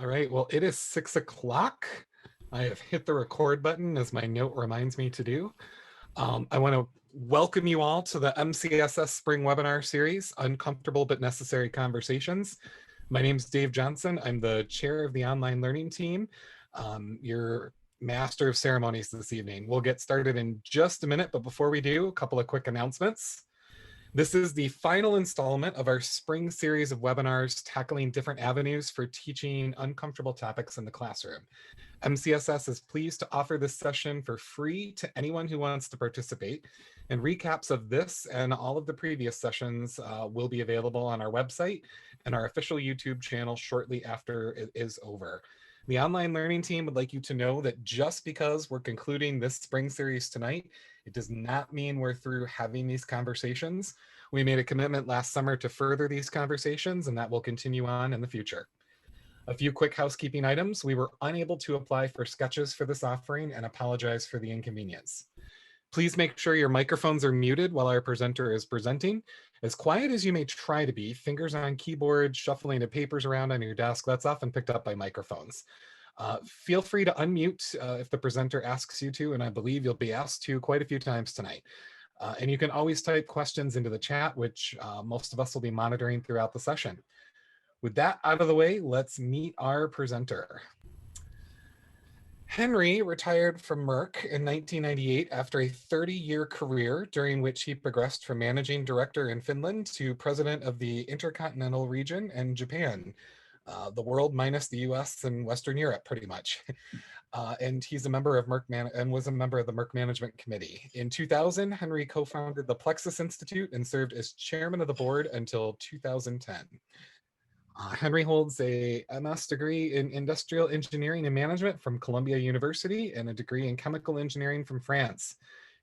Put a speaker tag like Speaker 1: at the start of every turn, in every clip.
Speaker 1: All right, well, it is 6 o'clock. I have hit the record button as my note reminds me to do. I want to welcome you all to the MCSS Spring Webinar Series, Uncomfortable but Necessary Conversations. My name is Dave Johnson. I'm the chair of the online learning team, your master of ceremonies this evening. We'll get started in just a minute, but before we do, a couple of quick announcements. This is the final installment of our spring series of webinars tackling different avenues for teaching uncomfortable topics in the classroom. MCSS is pleased to offer this session for free to anyone who wants to participate, and recaps of this and all of the previous sessions will be available on our website and our official YouTube channel shortly after it is over. The online learning team would like you to know that just because we're concluding this spring series tonight, it does not mean we're through having these conversations. We made a commitment last summer to further these conversations, and that will continue on in the future. A few quick housekeeping items. We were unable to apply for sketches for this offering and apologize for the inconvenience. Please make sure your microphones are muted while our presenter is presenting. As quiet as you may try to be, fingers on keyboard, shuffling of papers around on your desk, that's often picked up by microphones. Feel free to unmute if the presenter asks you to, and I believe you'll be asked to quite a few times tonight. And you can always type questions into the chat, which most of us will be monitoring throughout the session. With that out of the way, let's meet our presenter. Henry retired from Merck in 1998 after a 30-year career during which he progressed from managing director in Finland to president of the Intercontinental region and Japan, the world minus the US and Western Europe, pretty much. And he's a member of Merck and was a member of the Merck Management Committee. In 2000, Henry co-founded the Plexus Institute and served as chairman of the board until 2010. Henry holds a MS degree in industrial engineering and management from Columbia University and a degree in chemical engineering from France.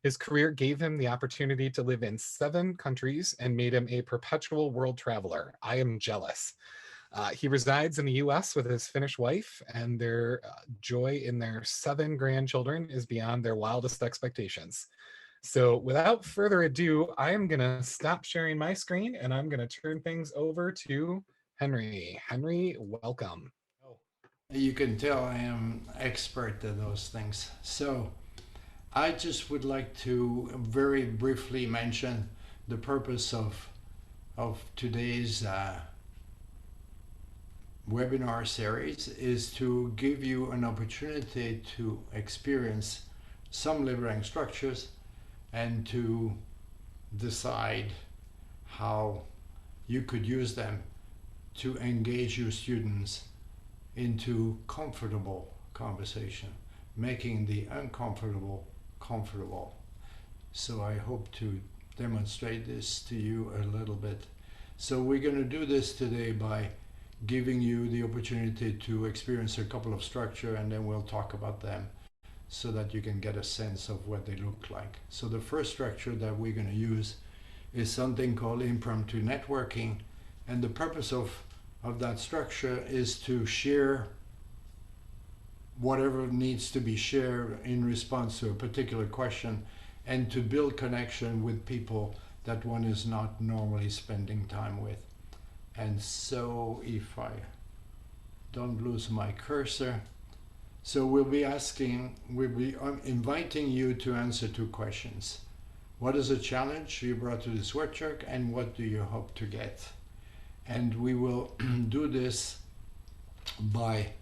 Speaker 1: His career gave him the opportunity to live in 7 countries and made him a perpetual world traveler. I am jealous. He resides in the US with his Finnish wife, and their joy in their 7 grandchildren is beyond their wildest expectations. So without further ado, I am going to stop sharing my screen and I'm going to turn things over to Henry. Henry, welcome.
Speaker 2: You can tell I am expert at those things. So I just would like to very briefly mention the purpose of today's webinar series is to give you an opportunity to experience some liberating structures and to decide how you could use them to engage your students into comfortable conversation, making the uncomfortable comfortable. So I hope to demonstrate this to you a little bit. So we're going to do this today by giving you the opportunity to experience a couple of structure, and then we'll talk about them so that you can get a sense of what they look like. So the first structure that we're going to use is something called impromptu networking, and the purpose of that structure is to share whatever needs to be shared in response to a particular question and to build connection with people that one is not normally spending time with. And so if I don't lose my cursor, so we'll be inviting you to answer 2 questions. What is a challenge you brought to this workshop, and what do you hope to get? And we will do this by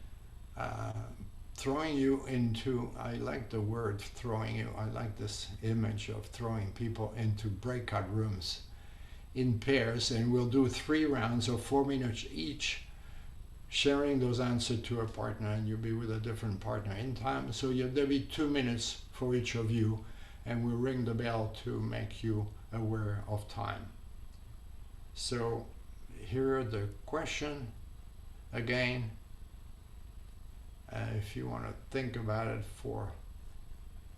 Speaker 2: throwing you into, I like the word throwing you, I like this image of throwing people into breakout rooms in pairs, and we'll do 3 rounds of 4 minutes each, sharing those answers to a partner, and you'll be with a different partner in time. So there'll be 2 minutes for each of you, and we'll ring the bell to make you aware of time. So here are the question again. If you want to think about it for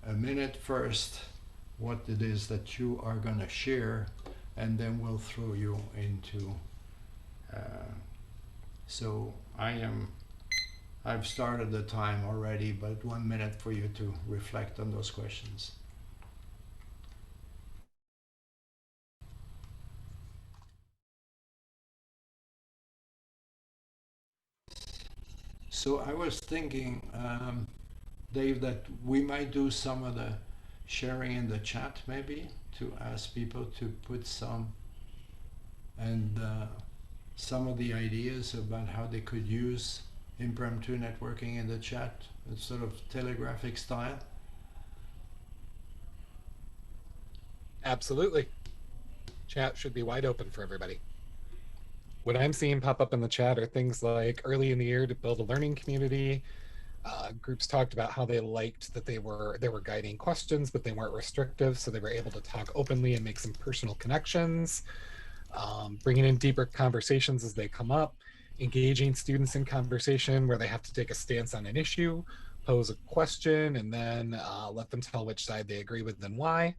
Speaker 2: a minute first, what it is that you are going to share, and then we'll throw you into so I've started the time already, but 1 minute for you to reflect on those questions. So I was thinking, Dave, that we might do some of the sharing in the chat maybe to ask people to put and some of the ideas about how they could use impromptu networking in the chat, it's sort of telegraphic style.
Speaker 1: Absolutely. Chat should be wide open for everybody. What I'm seeing pop up in the chat are things like early in the year to build a learning community. Groups talked about how they liked that they were guiding questions, but they weren't restrictive, so they were able to talk openly and make some personal connections. Bringing in deeper conversations as they come up, engaging students in conversation where they have to take a stance on an issue, pose a question, and then let them tell which side they agree with and why.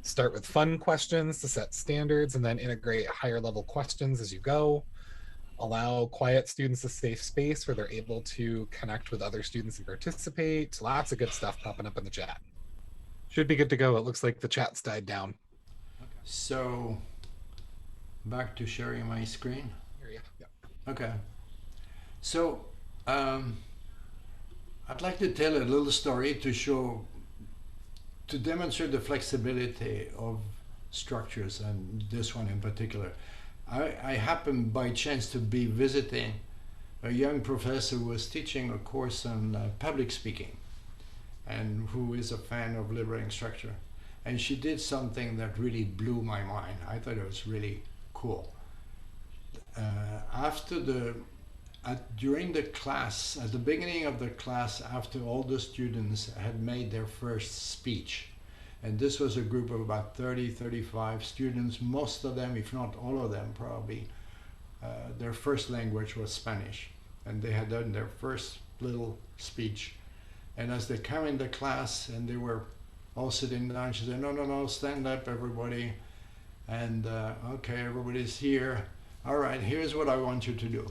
Speaker 1: Start with fun questions to set standards and then integrate higher level questions as you go. Allow quiet students a safe space where they're able to connect with other students and participate. Lots of good stuff popping up in the chat. Should be good to go. It looks like the chat's died down.
Speaker 2: So back to sharing my screen.
Speaker 1: Here you go.
Speaker 2: Okay. So I'd like to tell a little story to demonstrate the flexibility of structures, and this one in particular. I happened by chance to be visiting a young professor who was teaching a course on public speaking and who is a fan of liberating structure. And she did something that really blew my mind. I thought it was really cool. During the class, at the beginning of the class, after all the students had made their first speech, and this was a group of about 30, 35 students, most of them, if not all of them probably, their first language was Spanish, and they had done their first little speech. And as they come in the class and they were all sitting down, she said, no, stand up everybody, and okay, everybody's here. All right, here's what I want you to do.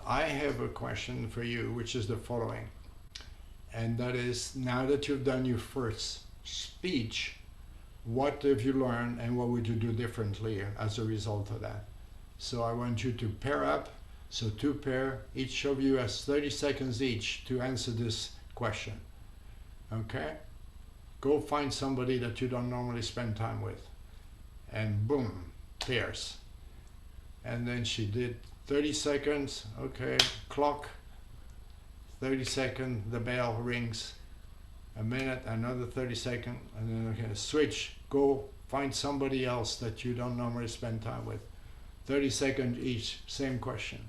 Speaker 2: I have a question for you, which is the following. And that is, now that you've done your first speech, what have you learned and what would you do differently as a result of that? So I want you to pair up. So two pair, each of you has 30 seconds each to answer this question. Okay? Go find somebody that you don't normally spend time with. And boom, pairs. And then she did 30 seconds, okay, clock, 30 seconds, the bell rings, a minute, another 30 seconds, and then okay, switch, go find somebody else that you don't normally spend time with. 30 seconds each, same question.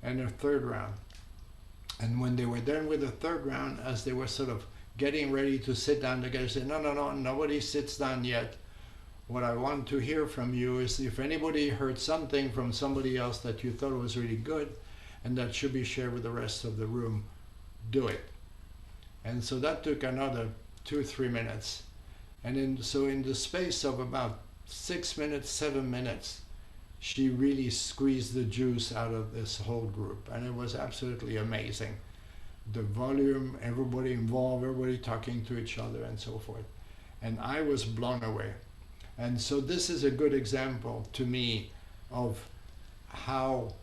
Speaker 2: And a third round. And when they were done with the third round, as they were sort of getting ready to sit down together, said, no, nobody sits down yet. What I want to hear from you is if anybody heard something from somebody else that you thought was really good and that should be shared with the rest of the room, do it. And so that took another 2 or 3 minutes. And in the space of about 6 minutes, 7 minutes, she really squeezed the juice out of this whole group. And it was absolutely amazing. The volume, everybody involved, everybody talking to each other and so forth. And I was blown away. And so this is a good example to me of how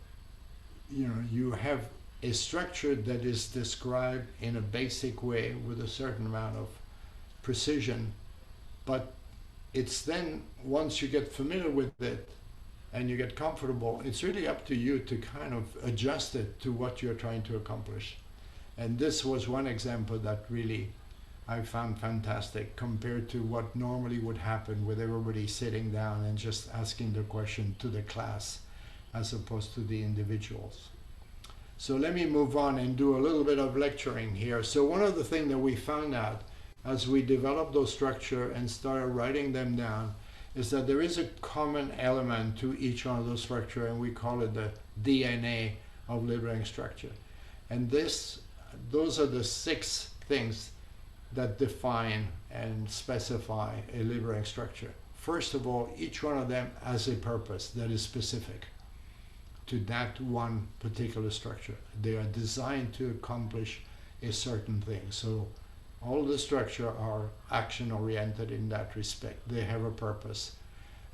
Speaker 2: you have a structure that is described in a basic way with a certain amount of precision, but it's then once you get familiar with it and you get comfortable, it's really up to you to kind of adjust it to what you're trying to accomplish. And this was one example that really I found fantastic compared to what normally would happen with everybody sitting down and just asking the question to the class as opposed to the individuals. So let me move on and do a little bit of lecturing here. So one of the things that we found out as we developed those structure and started writing them down is that there is a common element to each one of those structure, and we call it the DNA of liberating structure. And those are the 6 things that define and specify a liberating structure. First of all, each one of them has a purpose that is specific to that one particular structure. They are designed to accomplish a certain thing. So all the structure are action oriented in that respect. They have a purpose.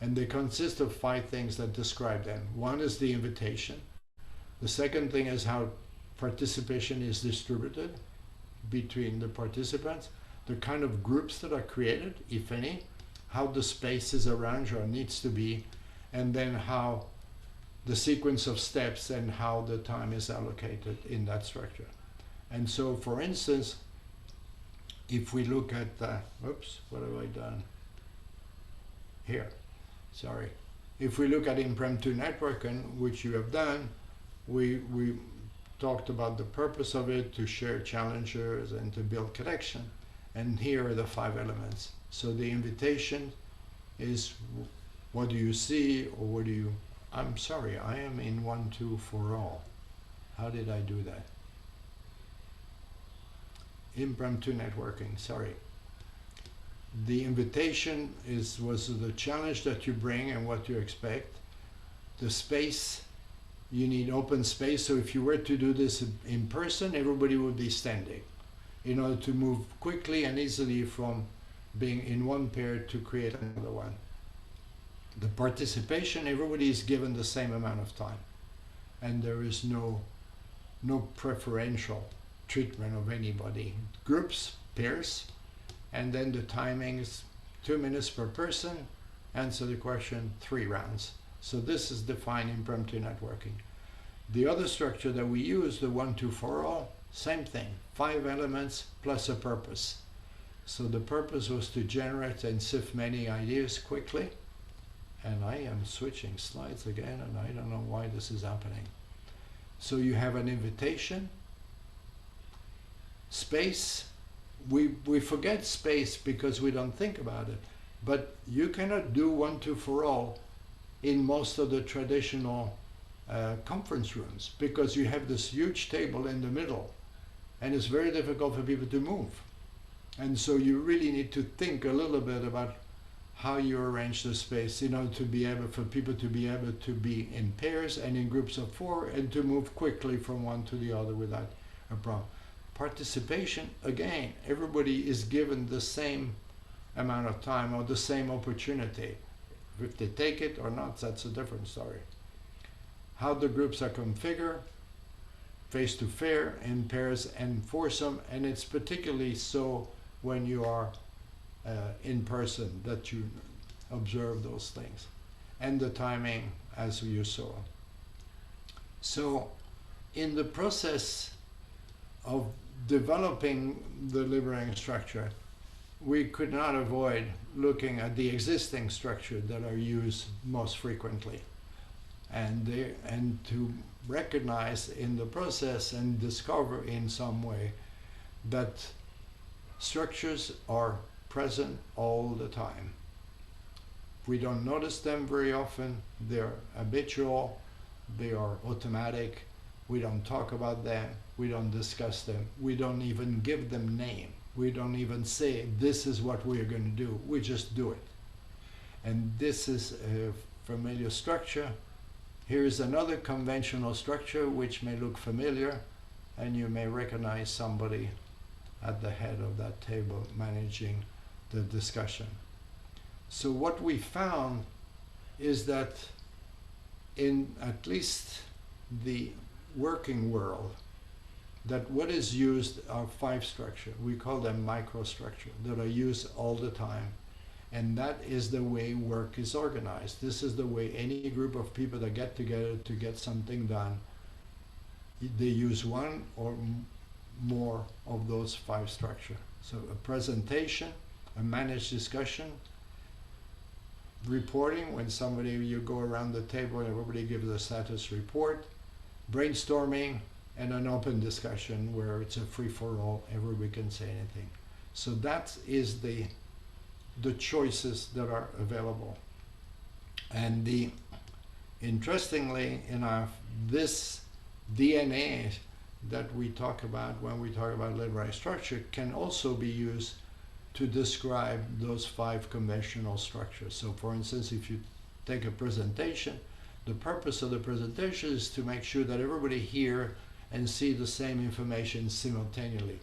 Speaker 2: And they consist of 5 things that describe them. One is the invitation. The second thing is how participation is distributed between the participants, the kind of groups that are created, if any, how the space is arranged or needs to be, and then how the sequence of steps and how the time is allocated in that structure. And so, for instance, if we look at, oops, what have I done? Here, sorry. If we look at impromptu networking, which you have done, we talked about the purpose of it, to share challenges and to build connection. And here are the 5 elements. So the invitation is, what do you see, or what do you, I'm sorry, I am in 1, 2 for all. How did I do that? Impromptu networking, sorry. The invitation was the challenge that you bring and what you expect. The space, you need open space. So if you were to do this in person, everybody would be standing in order to move quickly and easily from being in one pair to create another one. The participation, everybody is given the same amount of time, and there is no preferential treatment of anybody. Groups, pairs, and then the timing is 2 minutes per person, answer the question, 3 rounds. So this is defined impromptu networking. The other structure that we use, the 1, 2 for all, same thing, 5 elements plus a purpose. So the purpose was to generate and sift many ideas quickly. And I am switching slides again, and I don't know why this is happening. So you have an invitation, space. We forget space because we don't think about it. But you cannot do 1, 2 for all in most of the traditional conference rooms, because you have this huge table in the middle, and it's very difficult for people to move. And so you really need to think a little bit about how you arrange the space in order to be able, for people to be able to be in pairs and in groups of 4 and to move quickly from one to the other without a problem. Participation, again, everybody is given the same amount of time or the same opportunity. If they take it or not, that's a different story. How the groups are configured, face to face, in pairs and foursome, and it's particularly so when you are in person that you observe those things. And the timing, as you saw. So in the process of developing the liberating structure, we could not avoid looking at the existing structure that are used most frequently, and to recognize in the process and discover in some way that structures are present all the time. We don't notice them very often. They're habitual, they are automatic. We don't talk about them, we don't discuss them, we don't even give them name. We don't even say, this is what we are going to do. We just do it. And this is a familiar structure. Here's another conventional structure which may look familiar, and you may recognize somebody at the head of that table managing the discussion. So what we found is that in at least the working world, that what is used are 5 structures. We call them microstructure, that are used all the time. And that is the way work is organized. This is the way any group of people that get together to get something done, they use one or more of those 5 structures. So a presentation, a managed discussion, reporting, when you go around the table and everybody gives a status report, brainstorming, and an open discussion where it's a free-for-all, everybody can say anything. So that is the choices that are available. And interestingly enough, this DNA that we talk about when we talk about liberating structure can also be used to describe those 5 conventional structures. So for instance, if you take a presentation, the purpose of the presentation is to make sure that everybody hear and see the same information simultaneously,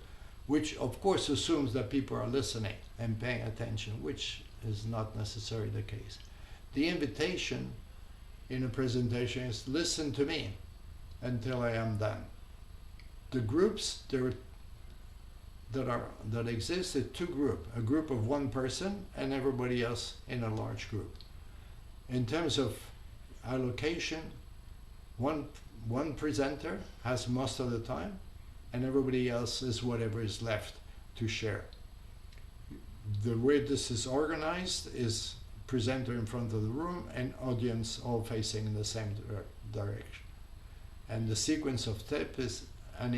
Speaker 2: which of course assumes that people are listening and paying attention, which is not necessarily the case. The invitation in a presentation is, listen to me until I am done. the groups that exist is two groups, a group of one person and everybody else in a large group. In terms of allocation, one presenter has most of the time and everybody else is whatever is left to share. The way this is organized is presenter in front of the room and audience all facing in the same direction. And the sequence of step is an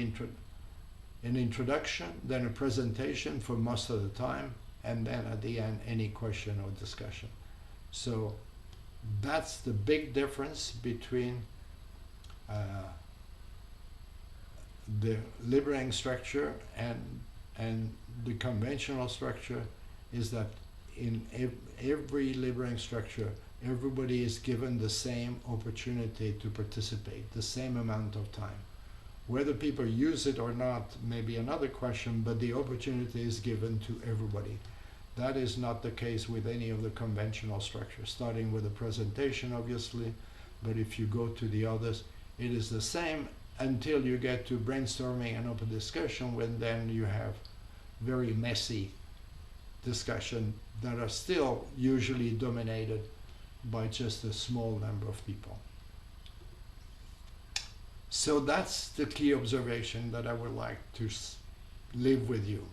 Speaker 2: introduction, then a presentation for most of the time, and then at the end any question or discussion. So that's the big difference between the liberating structure and the conventional structure, is that in every liberating structure everybody is given the same opportunity to participate, the same amount of time. Whether people use it or not may be another question, but the opportunity is given to everybody. That is not the case with any of the conventional structures, starting with a presentation obviously, but if you go to the others, it is the same until you get to brainstorming and open discussion, when then you have very messy discussion that are still usually dominated by just a small number of people. So that's the key observation that I would like to leave with you,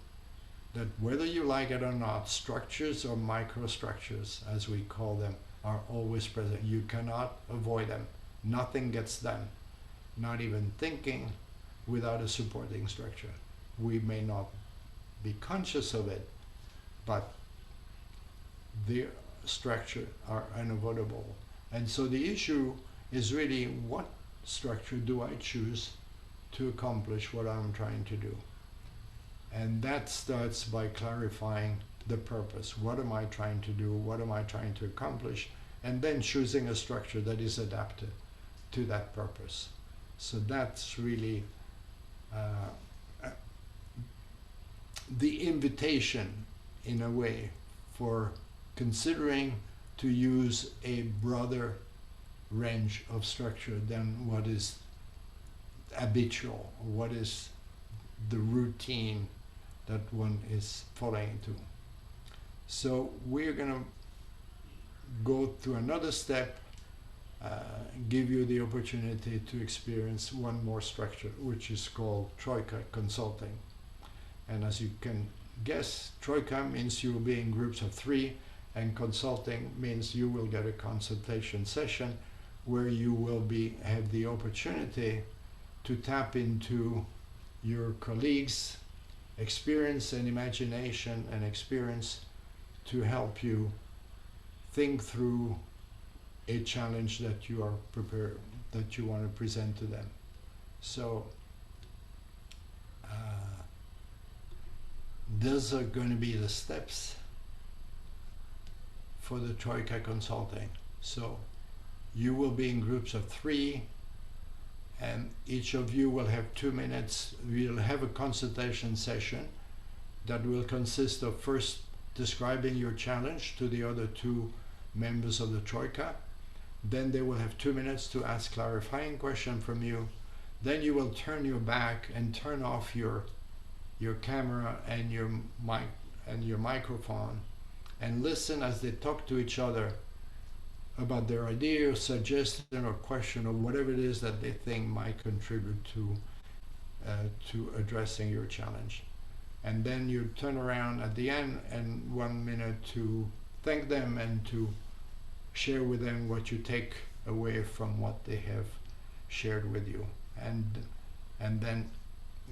Speaker 2: that whether you like it or not, structures or microstructures, as we call them, are always present. You cannot avoid them. Nothing gets done, not even thinking, without a supporting structure. We may not be conscious of it, but the structure are unavoidable. And so the issue is really, what structure do I choose to accomplish what I'm trying to do? And that starts by clarifying the purpose. What am I trying to do? What am I trying to accomplish? And then choosing a structure that is adapted to that purpose. So that's really the invitation, in a way, for considering to use a broader range of structure than what is habitual, what is the routine that one is following to. So we're going to go through another step, give you the opportunity to experience one more structure, which is called Troika Consulting. And as you can guess, Troika means you will be in groups of 3, and consulting means you will get a consultation session where you will have the opportunity to tap into your colleagues' experience and imagination and experience to help you think through a challenge that you are prepared, that you want to present to them. So those are going to be the steps for the Troika Consulting. So you will be in groups of 3, and each of you will have 2 minutes. We'll have a consultation session that will consist of first describing your challenge to the other 2 members of the Troika. Then they will have 2 minutes to ask clarifying question from you. Then you will turn your back and turn off your camera and your mic and your microphone, and listen as they talk to each other about their idea or suggestion or question or whatever it is that they think might contribute to addressing your challenge. And then you turn around at the end and 1 minute to thank them and to share with them what you take away from what they have shared with you. And then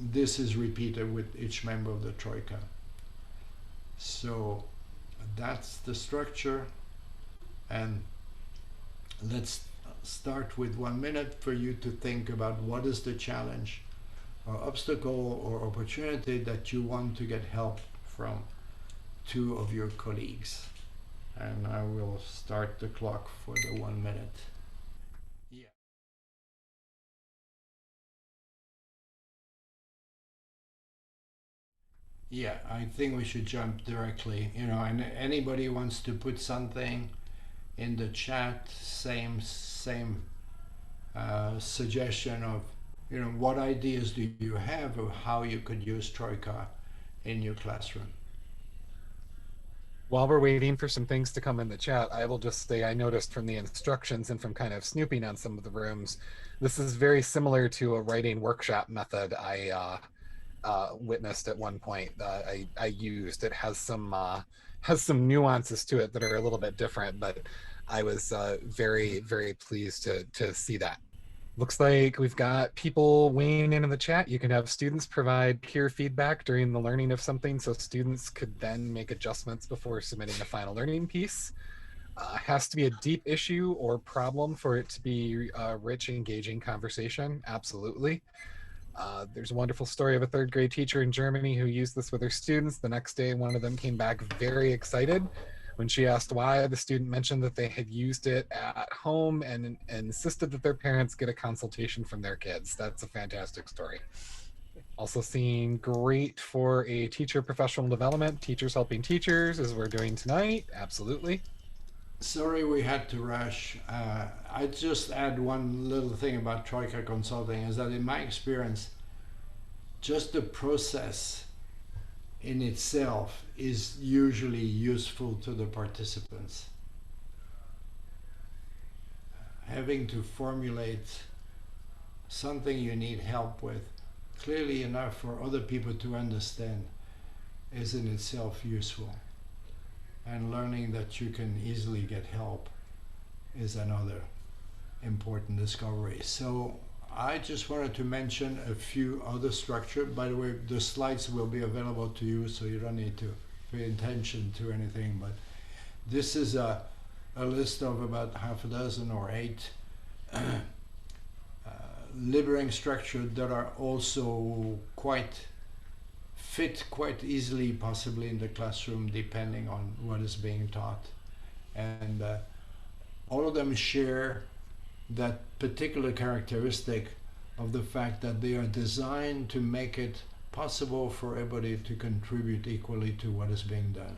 Speaker 2: this is repeated with each member of the Troika. So that's the structure, and let's start with 1 minute for you to think about what is the challenge or obstacle or opportunity that you want to get help from 2 of your colleagues. And I will start the clock for the 1 minute. Yeah. Yeah, I think we should jump directly. And anybody wants to put something in the chat, same suggestion of what ideas do you have of how you could use Troika in your classroom?
Speaker 1: While we're waiting for some things to come in the chat, I will just say I noticed from the instructions and from kind of snooping on some of the rooms, this is very similar to a writing workshop method I witnessed at one point. I used it has some nuances to it that are a little bit different, but I was very pleased to see that. Looks like we've got people weighing in the chat. You can have students provide peer feedback during the learning of something, so students could then make adjustments before submitting a final learning piece. Has to be a deep issue or problem for it to be a rich, engaging conversation. Absolutely. There's a wonderful story of a third grade teacher in Germany who used this with her students. The next day, one of them came back very excited. When she asked why, the student mentioned that they had used it at home and insisted that their parents get a consultation from their kids. That's a fantastic story. Also seeing great for a teacher professional development, teachers helping teachers, as we're doing tonight. Absolutely.
Speaker 2: Sorry we had to rush. I just add one little thing about Troika Consulting is that in my experience, just the process in itself is usually useful to the participants. Having to formulate something you need help with clearly enough for other people to understand is in itself useful. And learning that you can easily get help is another important discovery. So I just wanted to mention a few other structures. By the way, the slides will be available to you, so you don't need to pay attention to anything. But this is a list of about half a dozen or 8 liberating structures that are also fit quite easily possibly in the classroom depending on what is being taught. And all of them share that particular characteristic of the fact that they are designed to make it possible for everybody to contribute equally to what is being done.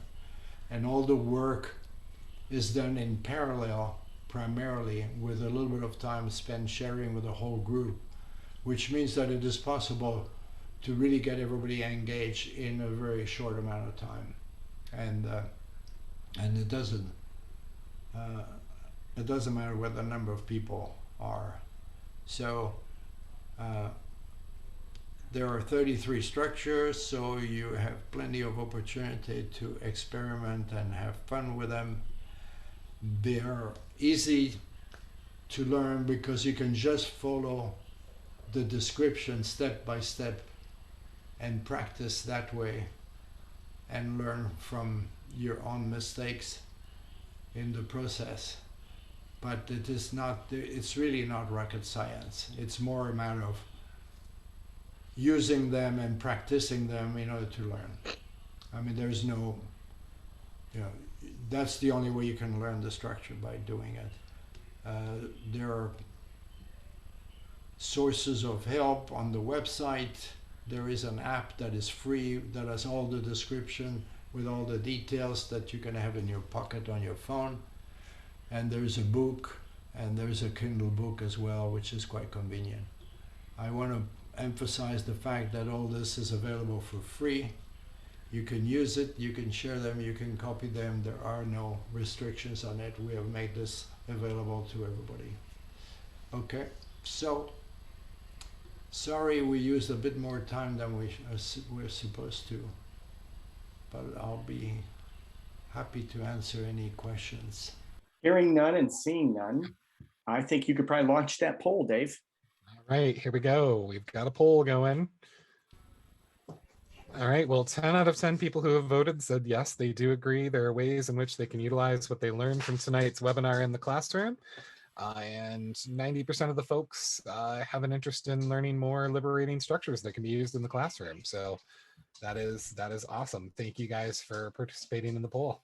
Speaker 2: And all the work is done in parallel, primarily with a little bit of time spent sharing with the whole group, which means that it is possible to really get everybody engaged in a very short amount of time. And it doesn't matter what the number of people are. So there are 33 structures, so you have plenty of opportunity to experiment and have fun with them. They are easy to learn because you can just follow the description step by step and practice that way and learn from your own mistakes in the process. But it's really not rocket science. It's more a matter of using them and practicing them in order to learn. I mean, there's no, that's the only way you can learn the structure, by doing it. There are sources of help on the website. There is an app that is free that has all the description with all the details that you can have in your pocket on your phone. And there's a book, and there's a Kindle book as well, which is quite convenient. I want to emphasize the fact that all this is available for free. You can use it, you can share them, you can copy them. There are no restrictions on it. We have made this available to everybody. Okay, so sorry we used a bit more time than we're supposed to, but I'll be happy to answer any questions.
Speaker 3: Hearing none and seeing none, I think you could probably launch that poll, Dave.
Speaker 1: All right, here we go. We've got a poll going. All right, well, 10 out of 10 people who have voted said yes, they do agree there are ways in which they can utilize what they learned from tonight's webinar in the classroom. And 90% of the folks have an interest in learning more liberating structures that can be used in the classroom. So that is awesome. Thank you guys for participating in the poll.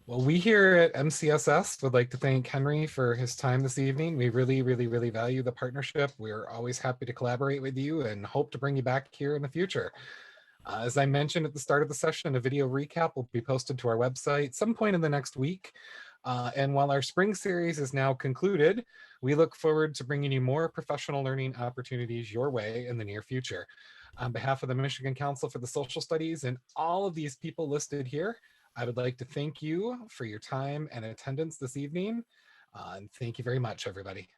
Speaker 1: Well, we here at MCSS would like to thank Henry for his time this evening. We really value the partnership. We're always happy to collaborate with you and hope to bring you back here in the future. As I mentioned at the start of the session, a video recap will be posted to our website some point in the next week. And while our spring series is now concluded, we look forward to bringing you more professional learning opportunities your way in the near future. On behalf of the Michigan Council for the Social Studies and all of these people listed here, I would like to thank you for your time and attendance this evening. And thank you very much, everybody.